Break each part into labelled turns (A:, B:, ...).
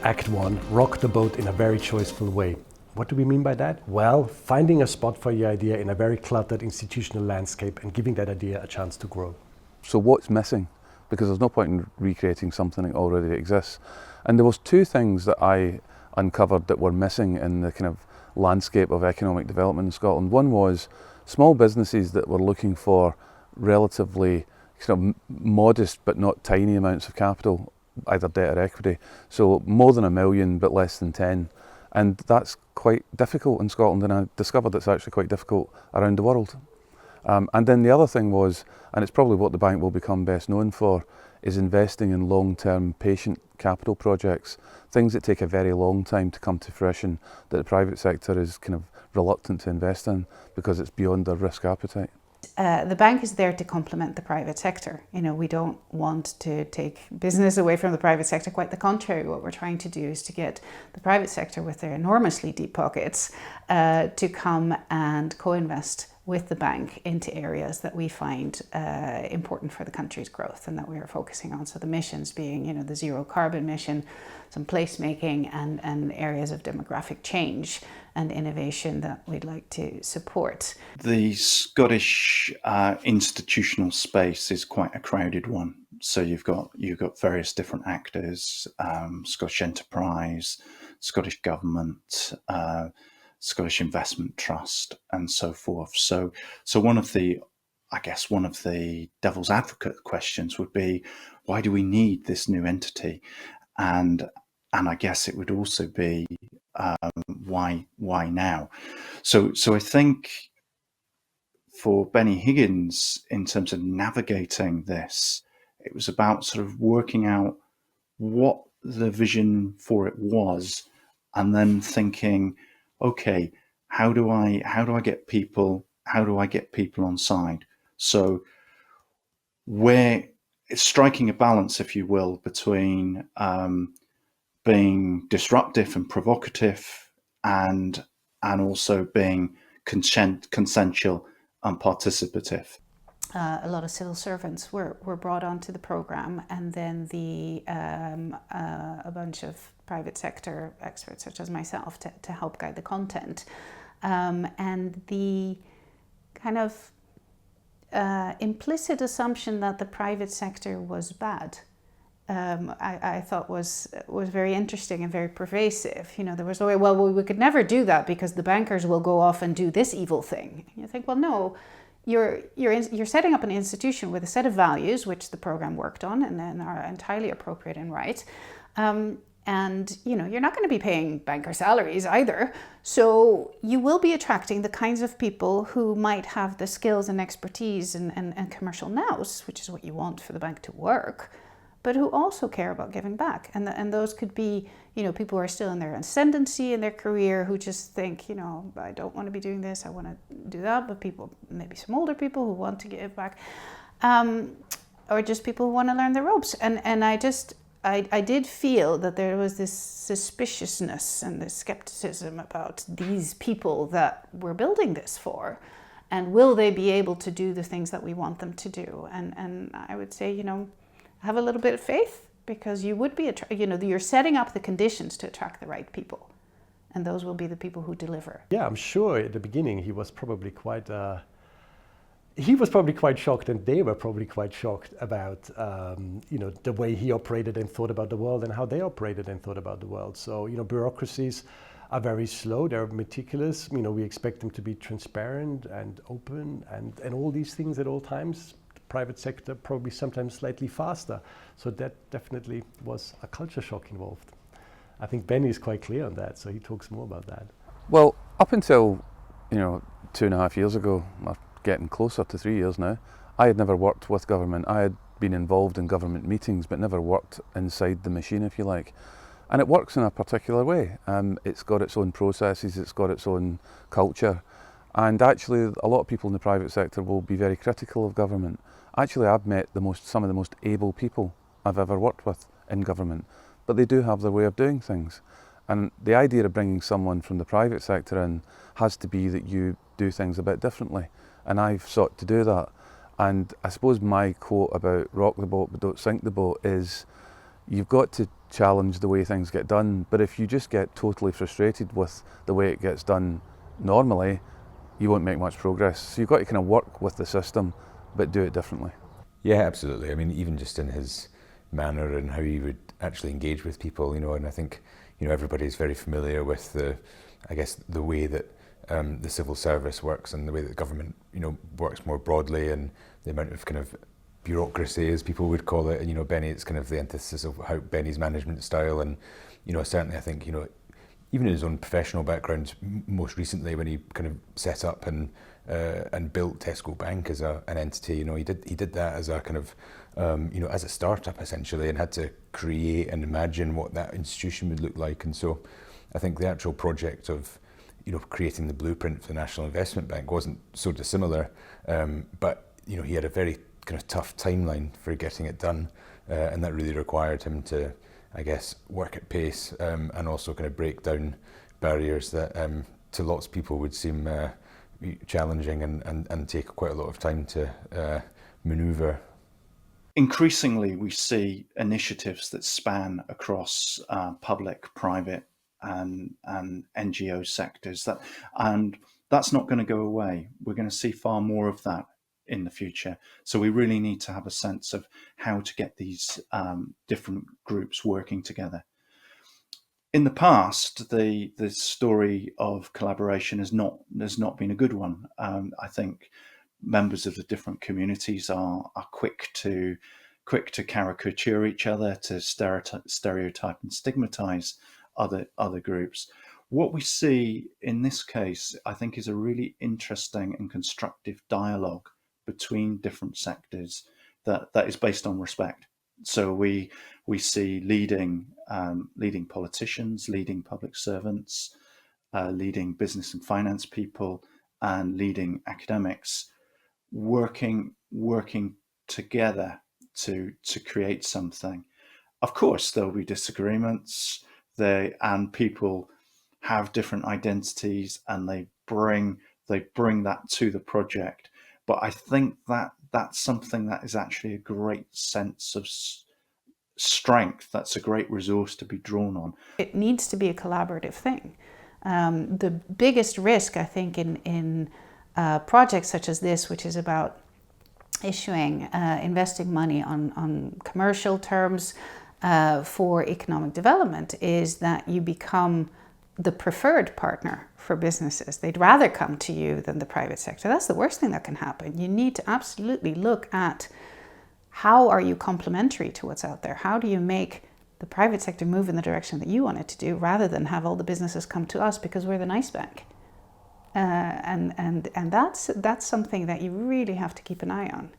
A: Act 1, rock the boat in a very choiceful way. What do we mean by that? Well, finding a spot for your idea in a very cluttered institutional landscape and giving that idea a chance to grow.
B: So what's missing? Because there's no point in recreating something that already exists. And there was two things that I uncovered that were missing in the kind of landscape of economic development in Scotland. One was small businesses that were looking for relatively kind of modest but not tiny amounts of capital, either debt or equity. So more than 1 million but less than 10. And that's quite difficult in Scotland, and I discovered it's actually quite difficult around the world. And then the other thing was, and it's probably what the bank will become best known for, is investing in long-term patient capital projects, things that take a very long time to come to fruition, that the private sector is kind of reluctant to invest in because it's beyond their risk appetite.
C: The bank is there to complement the private sector. You know, we don't want to take business away from the private sector. Quite the contrary, what we're trying to do is to get the private sector with their enormously deep pockets to come and co-invest with the bank into areas that we find important for the country's growth and that we are focusing on. So the missions being, you know, the zero carbon mission, some placemaking and areas of demographic change and innovation that we'd like to support.
D: The Scottish institutional space is quite a crowded one. So you've got various different actors, Scottish Enterprise, Scottish Government, Scottish Investment Trust, and so forth. So one of the devil's advocate questions would be, why do we need this new entity? And I guess it would also be, why now? So I think for Benny Higgins, in terms of navigating this, it was about sort of working out what the vision for it was, and then thinking, okay, how do I get people on side? So where it's striking a balance, if you will, between being disruptive and provocative and also being consensual and participative.
C: A lot of civil servants were brought onto the program, and then a bunch of private sector experts such as myself to help guide the content. And the kind of implicit assumption that the private sector was bad, I thought was very interesting and very pervasive. You know, there was no way, well, we could never do that because the bankers will go off and do this evil thing. You think, well, no, you're setting up an institution with a set of values, which the program worked on and are entirely appropriate and right. And you know, you're not going to be paying banker salaries either. So you will be attracting the kinds of people who might have the skills and expertise and commercial nous, which is what you want for the bank to work, but who also care about giving back. And those could be, you know, people who are still in their ascendancy in their career, who just think, you know, I don't want to be doing this, I want to do that. But people, maybe some older people who want to give back, or just people who want to learn the ropes. And I did feel that there was this suspiciousness and this skepticism about these people that we're building this for, and will they be able to do the things that we want them to do? And I would say, you know, have a little bit of faith, because you would be, you're setting up the conditions to attract the right people, and those will be the people who deliver.
A: Yeah, I'm sure at the beginning he was probably quite shocked, and they were probably quite shocked about the way he operated and thought about the world and how they operated and thought about the world. So, you know, bureaucracies are very slow, they're meticulous. You know, we expect them to be transparent and open and all these things at all times. Private sector probably sometimes slightly faster. So that definitely was a culture shock involved. I think Benny is quite clear on that, so he talks more about that.
B: Well, up until, 2.5 years ago, or getting closer to 3 years now, I had never worked with government. I had been involved in government meetings, but never worked inside the machine, if you like. And it works in a particular way. It's got its own processes, it's got its own culture. And actually, a lot of people in the private sector will be very critical of government. Actually, I've met some of the most able people I've ever worked with in government, but they do have their way of doing things. And the idea of bringing someone from the private sector in has to be that you do things a bit differently. And I've sought to do that. And I suppose my quote about rock the boat but don't sink the boat is, you've got to challenge the way things get done. But if you just get totally frustrated with the way it gets done normally, you won't make much progress. So you've got to kind of work with the system, but do it differently.
E: Yeah, absolutely. I mean, even just in his manner and how he would actually engage with people, and I think, everybody's very familiar with the way that the civil service works and the way that the government, works more broadly, and the amount of kind of bureaucracy, as people would call it. And, Benny, it's kind of the antithesis of how Benny's management style. And, certainly I think, even in his own professional background, most recently when he kind of set up and built Tesco Bank as an entity, he did that as a kind of, as a startup essentially, and had to create and imagine what that institution would look like. And so I think the actual project of, creating the blueprint for the National Investment Bank wasn't so dissimilar, but, he had a very kind of tough timeline for getting it done, and that really required him to, I guess, work at pace, and also kind of break down barriers that to lots of people would seem challenging and take quite a lot of time to manoeuvre.
D: Increasingly, we see initiatives that span across public, private, and NGO sectors, and that's not going to go away. We're going to see far more of that in the future. So we really need to have a sense of how to get these different groups working together. In the past, the story of collaboration has not been a good one. I think members of the different communities are quick to caricature each other, to stereotype and stigmatize other groups. What we see in this case, I think, is a really interesting and constructive dialogue between different sectors that is based on respect. So we see leading politicians, leading public servants, leading business and finance people, and leading academics working together to create something. Of course, there'll be disagreements. And people have different identities, and they bring that to the project. But I think that's something that is actually a great sense of strength. That's a great resource to be drawn on.
C: It needs to be a collaborative thing. The biggest risk, I think, in projects such as this, which is about investing money on commercial terms for economic development, is that you become the preferred partner for businesses. They'd rather come to you than the private sector. That's the worst thing that can happen. You need to absolutely look at how are you complementary to what's out there? How do you make the private sector move in the direction that you want it to do, rather than have all the businesses come to us because we're the nice bank? And that's something that you really have to keep an eye on.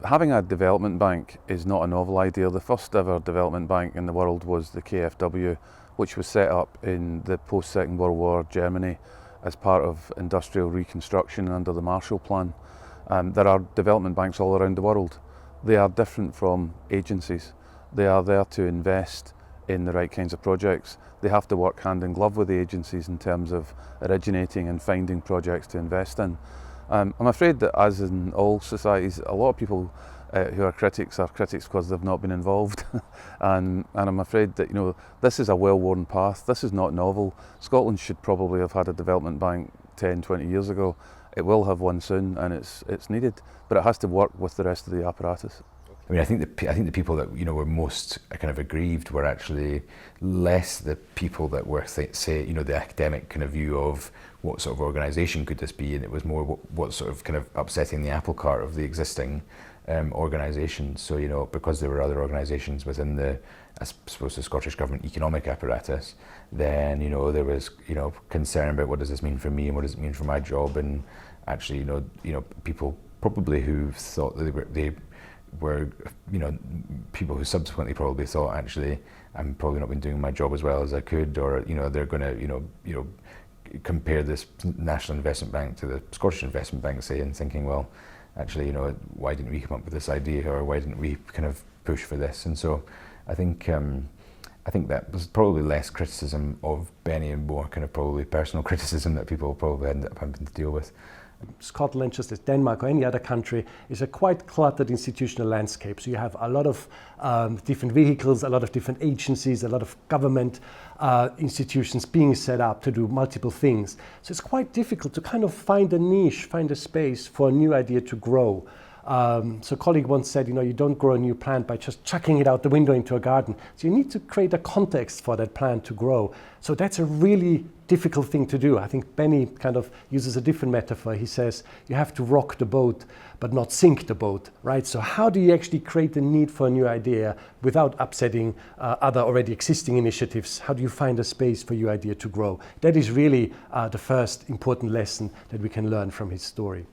B: Having a development bank is not a novel idea. The first ever development bank in the world was the KfW, which was set up in the post-Second World War Germany as part of industrial reconstruction under the Marshall Plan. There are development banks all around the world. They are different from agencies. They are there to invest in the right kinds of projects. They have to work hand in glove with the agencies in terms of originating and finding projects to invest in. I'm afraid that, as in all societies, a lot of people who are critics because they've not been involved. and I'm afraid that, this is a well-worn path. This is not novel. Scotland should probably have had a development bank 10, 20 years ago. It will have one soon, and it's needed, but it has to work with the rest of the apparatus.
E: I mean, I think the people that were most kind of aggrieved were actually less the people that were say the academic kind of view of what sort of organisation could this be, and it was more what sort of kind of upsetting the apple cart of the existing organisations. So because there were other organisations within the, I suppose, the Scottish Government economic apparatus, then there was concern about what does this mean for me and what does it mean for my job, and actually people probably who thought that they were people who subsequently probably thought, actually, I'm probably not been doing my job as well as I could, or they're going to compare this National Investment Bank to the Scottish Investment Bank, say, and thinking, well, actually, why didn't we come up with this idea, or why didn't we kind of push for this? And so I think that was probably less criticism of Benny and more kind of probably personal criticism that people probably ended up having to deal with.
A: Scotland, just as Denmark or any other country, is a quite cluttered institutional landscape. So you have a lot of different vehicles, a lot of different agencies, a lot of government institutions being set up to do multiple things. So it's quite difficult to kind of find a niche, find a space for a new idea to grow. So a colleague once said, you don't grow a new plant by just chucking it out the window into a garden. So you need to create a context for that plant to grow. So that's a really difficult thing to do. I think Benny kind of uses a different metaphor. He says, you have to rock the boat, but not sink the boat, right? So how do you actually create the need for a new idea without upsetting other already existing initiatives? How do you find a space for your idea to grow? That is really the first important lesson that we can learn from his story.